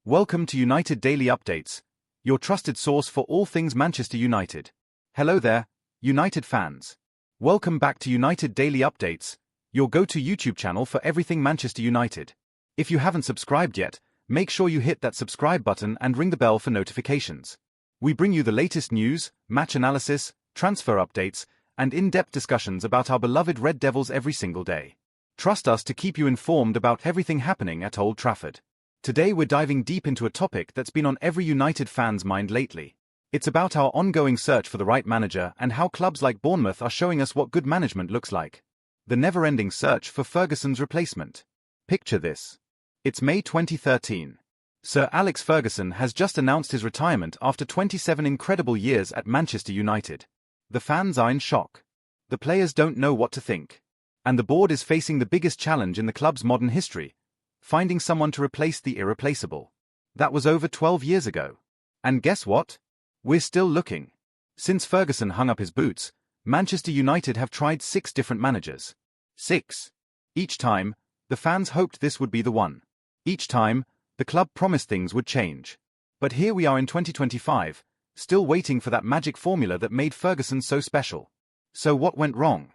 Welcome to United Daily Updates, your trusted source for all things Manchester United. Hello there, United fans. Welcome back to United Daily Updates, your go-to YouTube channel for everything Manchester United. If you haven't subscribed yet, make sure you hit that subscribe button and ring the bell for notifications. We bring you the latest news, match analysis, transfer updates, and in-depth discussions about our beloved Red Devils every single day. Trust us to keep you informed about everything happening at Old Trafford. Today we're diving deep into a topic that's been on every United fan's mind lately. It's about our ongoing search for the right manager and how clubs like Bournemouth are showing us what good management looks like. The never-ending search for Ferguson's replacement. Picture this. It's May 2013. Sir Alex Ferguson has just announced his retirement after 27 incredible years at Manchester United. The fans are in shock. The players don't know what to think. And the board is facing the biggest challenge in the club's modern history: finding someone to replace the irreplaceable. That was over 12 years ago. And guess what? We're still looking. Since Ferguson hung up his boots, Manchester United have tried 6 different managers. 6. Each time, the fans hoped this would be the one. Each time, the club promised things would change. But here we are in 2025, still waiting for that magic formula that made Ferguson so special. So what went wrong?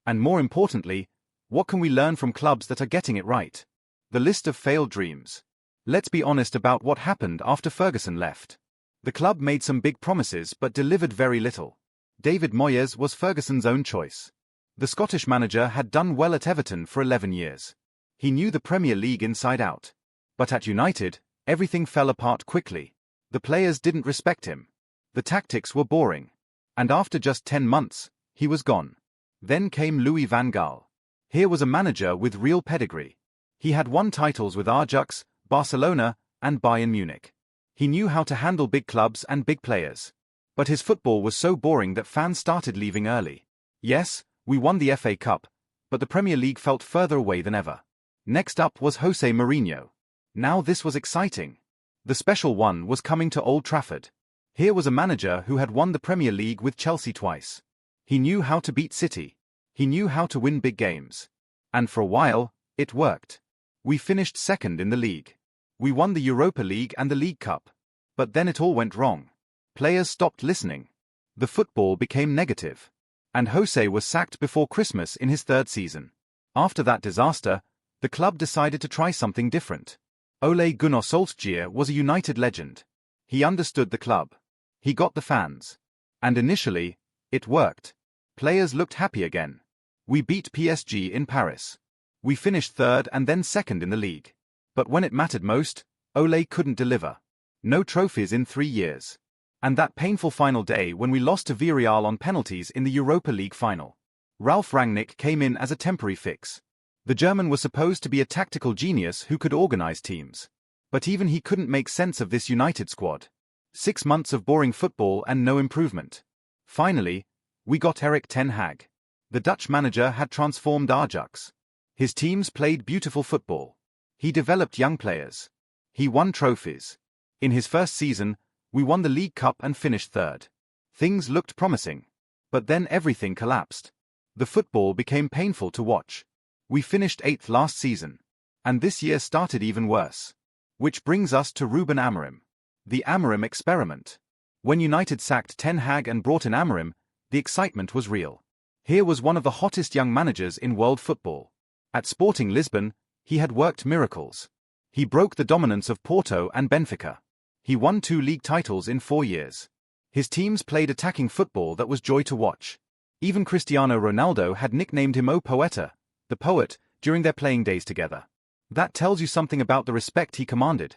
And more importantly, what can we learn from clubs that are getting it right? The list of failed dreams. Let's be honest about what happened after Ferguson left. The club made some big promises but delivered very little. David Moyes was Ferguson's own choice. The Scottish manager had done well at Everton for 11 years. He knew the Premier League inside out. But at United, everything fell apart quickly. The players didn't respect him. The tactics were boring. And after just 10 months, he was gone. Then came Louis van Gaal. Here was a manager with real pedigree. He had won titles with Ajax, Barcelona, and Bayern Munich. He knew how to handle big clubs and big players. But his football was so boring that fans started leaving early. Yes, we won the FA Cup, but the Premier League felt further away than ever. Next up was Jose Mourinho. Now this was exciting. The special one was coming to Old Trafford. Here was a manager who had won the Premier League with Chelsea twice. He knew how to beat City. He knew how to win big games. And for a while, it worked. We finished second in the league. We won the Europa League and the League Cup. But then it all went wrong. Players stopped listening. The football became negative. And Jose was sacked before Christmas in his 3rd season. After that disaster, the club decided to try something different. Ole Gunnar Solskjaer was a United legend. He understood the club. He got the fans. And initially, it worked. Players looked happy again. We beat PSG in Paris. We finished 3rd and then 2nd in the league. But when it mattered most, Ole couldn't deliver. No trophies in 3 years. And that painful final day when we lost to Villarreal on penalties in the Europa League final. Ralf Rangnick came in as a temporary fix. The German was supposed to be a tactical genius who could organize teams. But even he couldn't make sense of this United squad. 6 months of boring football and no improvement. Finally, we got Erik ten Hag. The Dutch manager had transformed Ajax. His teams played beautiful football. He developed young players. He won trophies. In his first season, we won the League Cup and finished 3rd. Things looked promising. But then everything collapsed. The football became painful to watch. We finished 8th last season. And this year started even worse. Which brings us to Ruben Amorim. The Amorim experiment. When United sacked Ten Hag and brought in Amorim, the excitement was real. Here was one of the hottest young managers in world football. At Sporting Lisbon, he had worked miracles. He broke the dominance of Porto and Benfica. He won 2 league titles in 4 years. His teams played attacking football that was joy to watch. Even Cristiano Ronaldo had nicknamed him O Poeta, the poet, during their playing days together. That tells you something about the respect he commanded.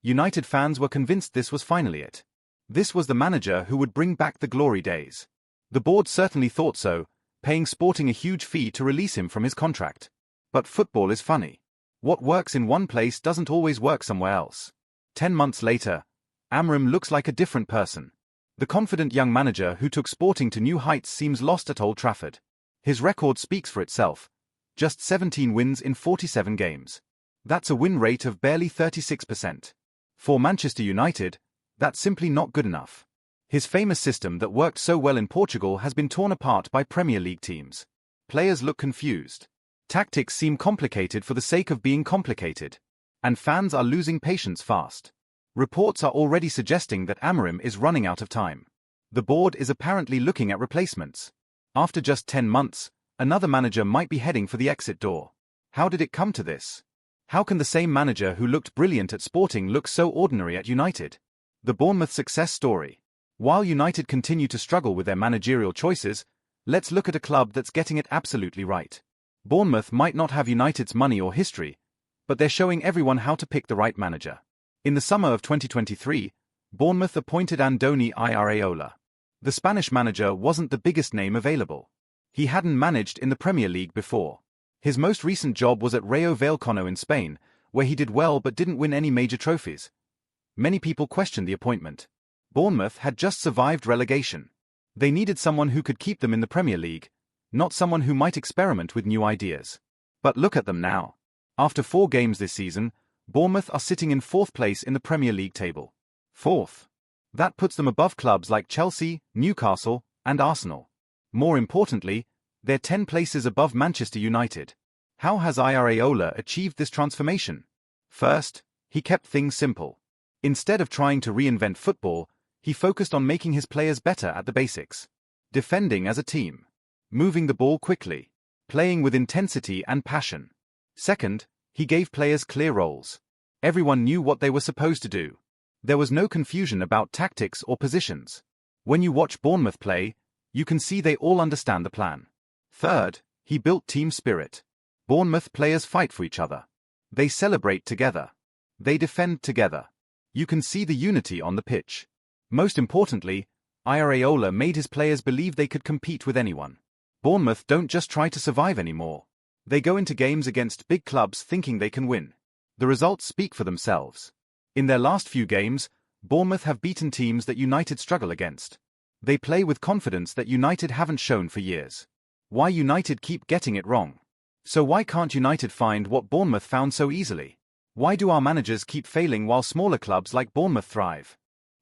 United fans were convinced this was finally it. This was the manager who would bring back the glory days. The board certainly thought so, paying Sporting a huge fee to release him from his contract. But football is funny. What works in one place doesn't always work somewhere else. 10 months later, Amorim looks like a different person. The confident young manager who took Sporting to new heights seems lost at Old Trafford. His record speaks for itself. Just 17 wins in 47 games. That's a win rate of barely 36%. For Manchester United, that's simply not good enough. His famous system that worked so well in Portugal has been torn apart by Premier League teams. Players look confused. Tactics seem complicated for the sake of being complicated. And fans are losing patience fast. Reports are already suggesting that Amorim is running out of time. The board is apparently looking at replacements. After just 10 months, another manager might be heading for the exit door. How did it come to this? How can the same manager who looked brilliant at Sporting look so ordinary at United? The Bournemouth success story. While United continue to struggle with their managerial choices, let's look at a club that's getting it absolutely right. Bournemouth might not have United's money or history, but they're showing everyone how to pick the right manager. In the summer of 2023, Bournemouth appointed Andoni Iraola. The Spanish manager wasn't the biggest name available. He hadn't managed in the Premier League before. His most recent job was at Rayo Vallecano in Spain, where he did well but didn't win any major trophies. Many people questioned the appointment. Bournemouth had just survived relegation. They needed someone who could keep them in the Premier League, not someone who might experiment with new ideas. But look at them now. After 4 games this season, Bournemouth are sitting in 4th place in the Premier League table. 4th. That puts them above clubs like Chelsea, Newcastle, and Arsenal. More importantly, they're 10 places above Manchester United. How has Iraola achieved this transformation? First, he kept things simple. Instead of trying to reinvent football, he focused on making his players better at the basics. Defending as a team. Moving the ball quickly. Playing with intensity and passion. Second, he gave players clear roles. Everyone knew what they were supposed to do. There was no confusion about tactics or positions. When you watch Bournemouth play, you can see they all understand the plan. Third, he built team spirit. Bournemouth players fight for each other. They celebrate together. They defend together. You can see the unity on the pitch. Most importantly, Iraola made his players believe they could compete with anyone. Bournemouth don't just try to survive anymore. They go into games against big clubs thinking they can win. The results speak for themselves. In their last few games, Bournemouth have beaten teams that United struggle against. They play with confidence that United haven't shown for years. Why United keep getting it wrong? So why can't United find what Bournemouth found so easily? Why do our managers keep failing while smaller clubs like Bournemouth thrive?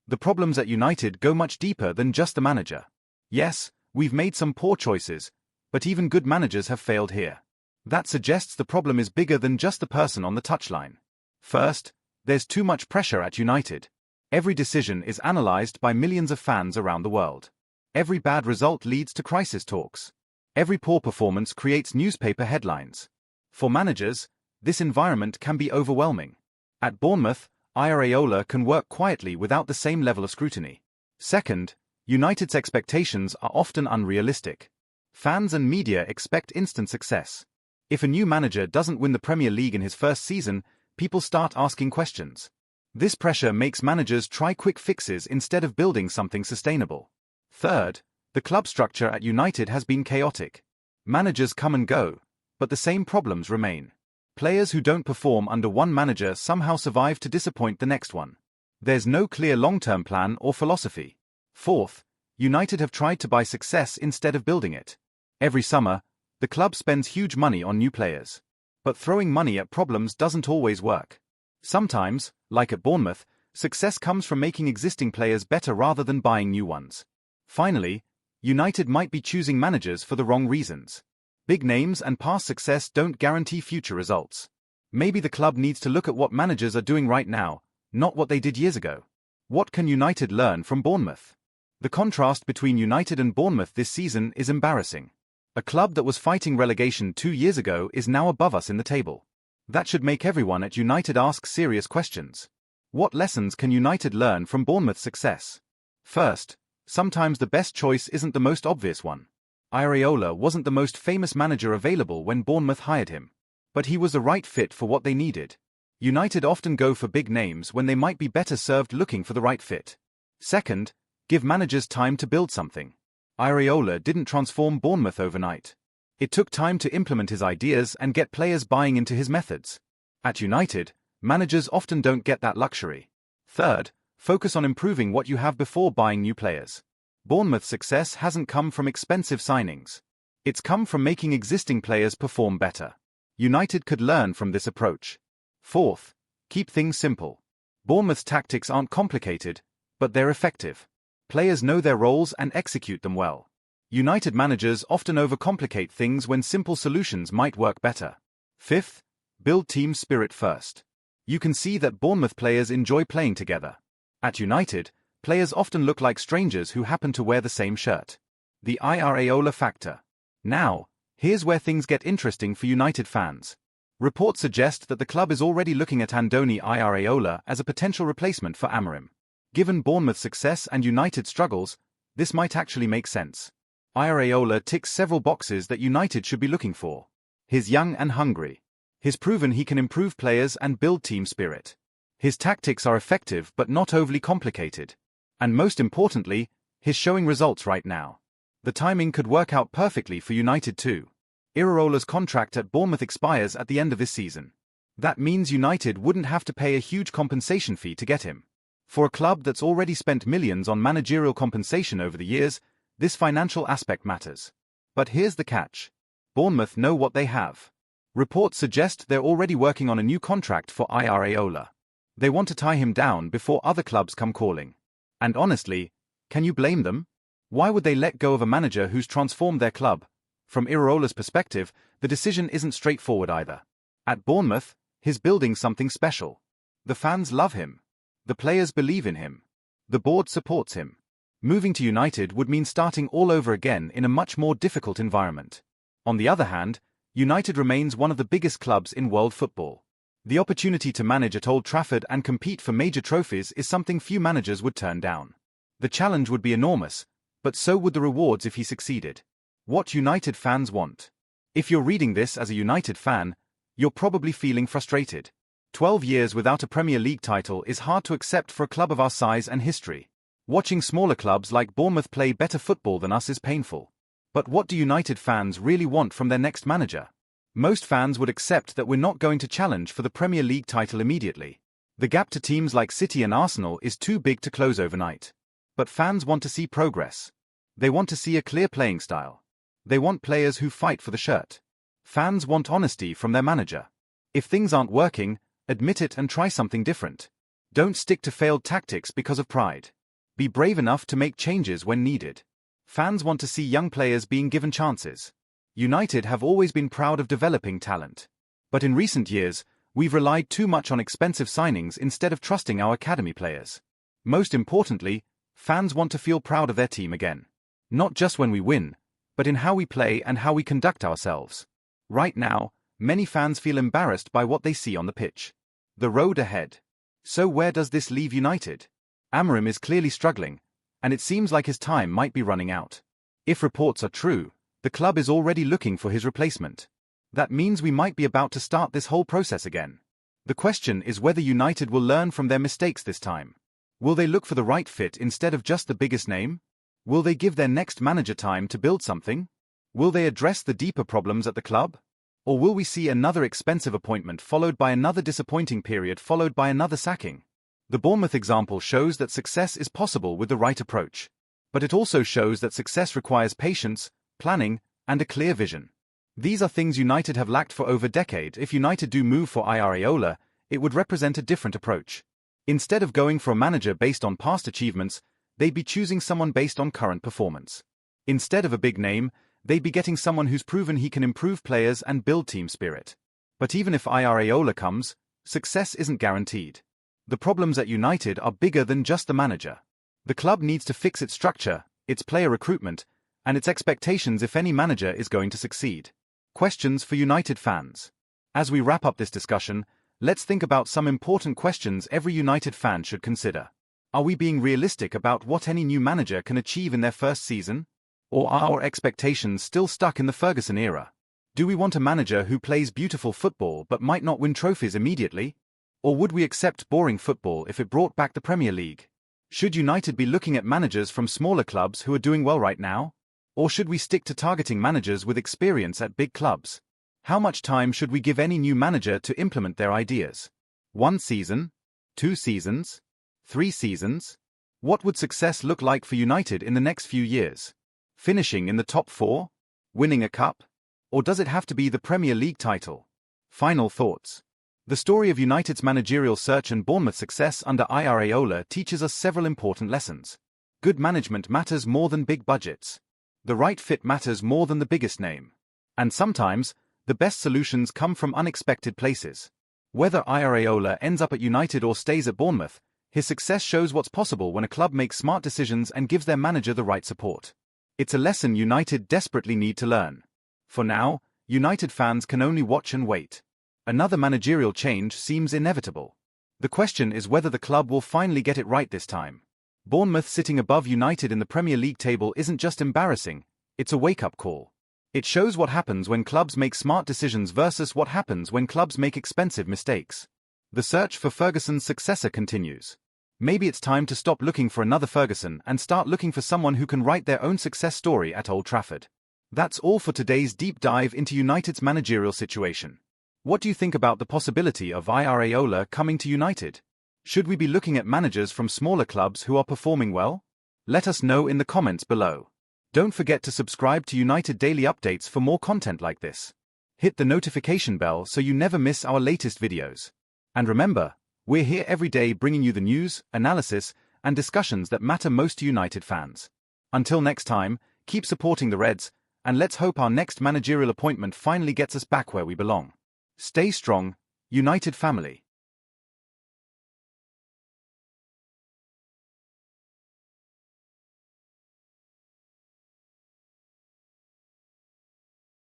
The problems at United go much deeper than just the manager. Yes, we've made some poor choices, but even good managers have failed here. That suggests the problem is bigger than just the person on the touchline. First, there's too much pressure at United. Every decision is analyzed by millions of fans around the world. Every bad result leads to crisis talks. Every poor performance creates newspaper headlines. For managers, this environment can be overwhelming. At Bournemouth, Iraola can work quietly without the same level of scrutiny. Second, United's expectations are often unrealistic. Fans and media expect instant success. If a new manager doesn't win the Premier League in his first season, people start asking questions. This pressure makes managers try quick fixes instead of building something sustainable. Third, the club structure at United has been chaotic. Managers come and go, but the same problems remain. Players who don't perform under one manager somehow survive to disappoint the next one. There's no clear long-term plan or philosophy. Fourth, United have tried to buy success instead of building it. Every summer, the club spends huge money on new players. But throwing money at problems doesn't always work. Sometimes, like at Bournemouth, success comes from making existing players better rather than buying new ones. Finally, United might be choosing managers for the wrong reasons. Big names and past success don't guarantee future results. Maybe the club needs to look at what managers are doing right now, not what they did years ago. What can United learn from Bournemouth? The contrast between United and Bournemouth this season is embarrassing. A club that was fighting relegation 2 years ago is now above us in the table. That should make everyone at United ask serious questions. What lessons can United learn from Bournemouth's success? First, sometimes the best choice isn't the most obvious one. Iraola wasn't the most famous manager available when Bournemouth hired him. But he was the right fit for what they needed. United often go for big names when they might be better served looking for the right fit. Second, give managers time to build something. Iraola didn't transform Bournemouth overnight. It took time to implement his ideas and get players buying into his methods. At United, managers often don't get that luxury. Third, focus on improving what you have before buying new players. Bournemouth's success hasn't come from expensive signings. It's come from making existing players perform better. United could learn from this approach. Fourth, keep things simple. Bournemouth's tactics aren't complicated, but they're effective. Players know their roles and execute them well. United managers often overcomplicate things when simple solutions might work better. Fifth, build team spirit first. You can see that Bournemouth players enjoy playing together. At United, players often look like strangers who happen to wear the same shirt. The Iraola factor. Now, here's where things get interesting for United fans. Reports suggest that the club is already looking at Andoni Iraola as a potential replacement for Amorim. Given Bournemouth's success and United's struggles, this might actually make sense. Iraola ticks several boxes that United should be looking for. He's young and hungry. He's proven he can improve players and build team spirit. His tactics are effective but not overly complicated. And most importantly, he's showing results right now. The timing could work out perfectly for United too. Iraola's contract at Bournemouth expires at the end of this season. That means United wouldn't have to pay a huge compensation fee to get him. For a club that's already spent millions on managerial compensation over the years, this financial aspect matters. But here's the catch. Bournemouth know what they have. Reports suggest they're already working on a new contract for Iraola. They want to tie him down before other clubs come calling. And honestly, can you blame them? Why would they let go of a manager who's transformed their club? From Iraola's perspective, the decision isn't straightforward either. At Bournemouth, he's building something special. The fans love him. The players believe in him. The board supports him. Moving to United would mean starting all over again in a much more difficult environment. On the other hand, United remains one of the biggest clubs in world football. The opportunity to manage at Old Trafford and compete for major trophies is something few managers would turn down. The challenge would be enormous, but so would the rewards if he succeeded. What United fans want. If you're reading this as a United fan, you're probably feeling frustrated. 12 years without a Premier League title is hard to accept for a club of our size and history. Watching smaller clubs like Bournemouth play better football than us is painful. But what do United fans really want from their next manager? Most fans would accept that we're not going to challenge for the Premier League title immediately. The gap to teams like City and Arsenal is too big to close overnight. But fans want to see progress. They want to see a clear playing style. They want players who fight for the shirt. Fans want honesty from their manager. If things aren't working, admit it and try something different. Don't stick to failed tactics because of pride. Be brave enough to make changes when needed. Fans want to see young players being given chances. United have always been proud of developing talent. But in recent years, we've relied too much on expensive signings instead of trusting our academy players. Most importantly, fans want to feel proud of their team again. Not just when we win, but in how we play and how we conduct ourselves. Right now, many fans feel embarrassed by what they see on the pitch. The road ahead. So where does this leave United? Amorim is clearly struggling, and it seems like his time might be running out. If reports are true, the club is already looking for his replacement. That means we might be about to start this whole process again. The question is whether United will learn from their mistakes this time. Will they look for the right fit instead of just the biggest name? Will they give their next manager time to build something? Will they address the deeper problems at the club? Or will we see another expensive appointment followed by another disappointing period followed by another sacking? The Bournemouth example shows that success is possible with the right approach. But it also shows that success requires patience, planning, and a clear vision. These are things United have lacked for over a decade. If United do move for Iraola, it would represent a different approach. Instead of going for a manager based on past achievements, they'd be choosing someone based on current performance. Instead of a big name, they'd be getting someone who's proven he can improve players and build team spirit. But even if Iraola comes, success isn't guaranteed. The problems at United are bigger than just the manager. The club needs to fix its structure, its player recruitment, and its expectations if any manager is going to succeed. Questions for United fans. As we wrap up this discussion, let's think about some important questions every United fan should consider. Are we being realistic about what any new manager can achieve in their first season? Or are our expectations still stuck in the Ferguson era? Do we want a manager who plays beautiful football but might not win trophies immediately? Or would we accept boring football if it brought back the Premier League? Should United be looking at managers from smaller clubs who are doing well right now? Or should we stick to targeting managers with experience at big clubs? How much time should we give any new manager to implement their ideas? 1 season? 2 seasons? 3 seasons? What would success look like for United in the next few years? Finishing in the top 4? Winning a cup? Or does it have to be the Premier League title? Final thoughts. The story of United's managerial search and Bournemouth's success under Iraola teaches us several important lessons. Good management matters more than big budgets. The right fit matters more than the biggest name. And sometimes, the best solutions come from unexpected places. Whether Iraola ends up at United or stays at Bournemouth, his success shows what's possible when a club makes smart decisions and gives their manager the right support. It's a lesson United desperately need to learn. For now, United fans can only watch and wait. Another managerial change seems inevitable. The question is whether the club will finally get it right this time. Bournemouth sitting above United in the Premier League table isn't just embarrassing, it's a wake-up call. It shows what happens when clubs make smart decisions versus what happens when clubs make expensive mistakes. The search for Ferguson's successor continues. Maybe it's time to stop looking for another Ferguson and start looking for someone who can write their own success story at Old Trafford. That's all for today's deep dive into United's managerial situation. What do you think about the possibility of Iraola coming to United? Should we be looking at managers from smaller clubs who are performing well? Let us know in the comments below. Don't forget to subscribe to United Daily Updates for more content like this. Hit the notification bell so you never miss our latest videos. And remember, we're here every day bringing you the news, analysis, and discussions that matter most to United fans. Until next time, keep supporting the Reds, and let's hope our next managerial appointment finally gets us back where we belong. Stay strong, United family.